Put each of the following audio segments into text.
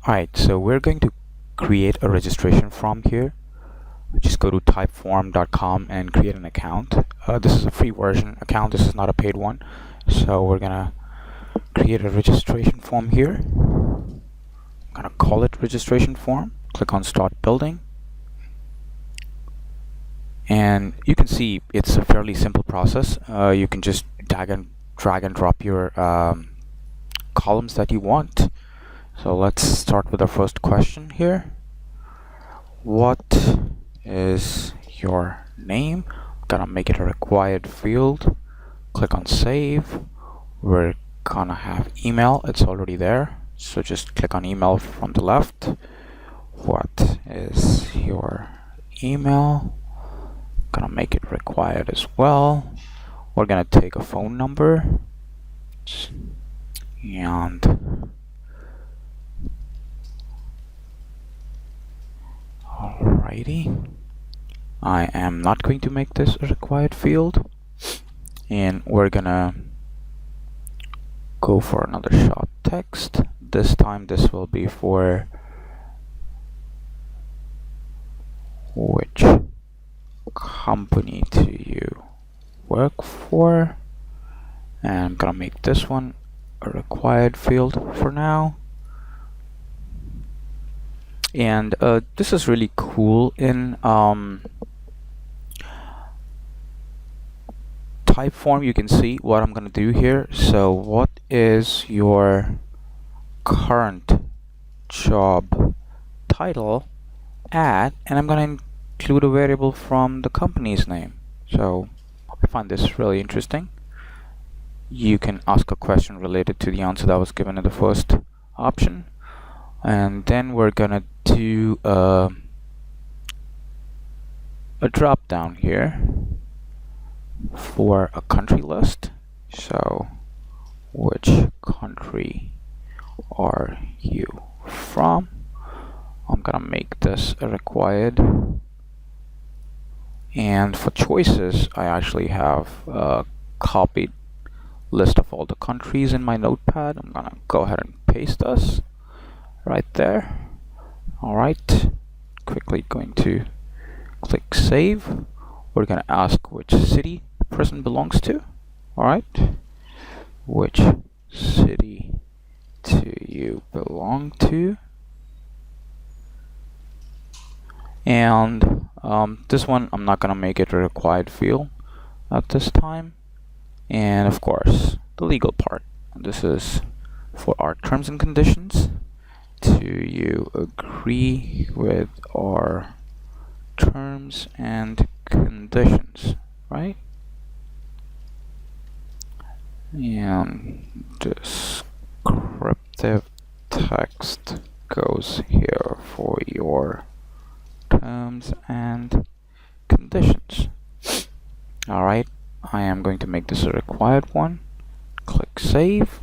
Alright, so we're going to create a registration form here. Just go to typeform.com and create an account. This is a free version account, this is not a paid one. So we're gonna create a registration form here. I'm gonna call it registration form. Click on start building. And you can see it's a fairly simple process. You can just drag and drop your columns that you want. So let's start with our first question here. What is your name? I'm gonna make it a required field. Click on save. We're gonna have email, it's already there. So just click on email from the left. What is your email? Gonna make it required as well. We're gonna take a phone number and alrighty, I am not going to make this a required field, and we're gonna go for another short text. This time this will be for which company do you work for, and I'm gonna make this one a required field for now. And this is really cool in TypeForm. You can see what I'm gonna do here. So what is your current job title at, and I'm gonna include a variable from the company's name. So I find this really interesting. You can ask a question related to the answer that was given in the first option, and then we're gonna do a drop down here for a country list. So which country are you from? I'm gonna make this a required. And for choices, I actually have a copied list of all the countries in my notepad. I'm gonna go ahead and paste this right there. Alright, quickly going to click save. We're gonna ask which city the person belongs to. Alright, which city do you belong to? And this one, I'm not gonna make it a required field at this time. And of course, the legal part. This is for our terms and conditions. Do you agree with our terms and conditions, right? And descriptive text goes here for your terms and conditions. Alright, I am going to make this a required one. Click save,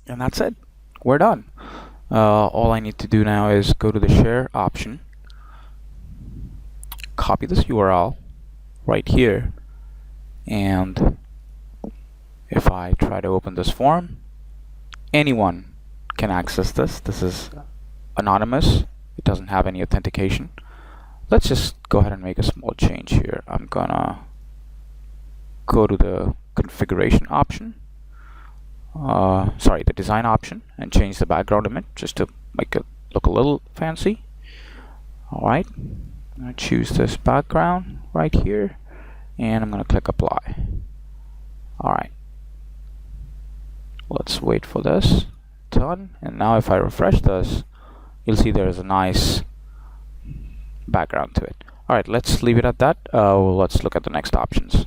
and that's it. We're done. All I need to do now is go to the share option, copy this URL right here, and if I try to open this form, anyone can access this. This is anonymous. It doesn't have any authentication. Let's just go ahead and make a small change here. I'm gonna go to the configuration option, the design option, and change the background image just to make it look a little fancy. Alright, I'm gonna choose this background right here, and I'm gonna click apply. Alright, let's wait for this. Done. And now if I refresh this, you'll see there's a nice background to it. Alright, let's leave it at that. Let's look at the next options.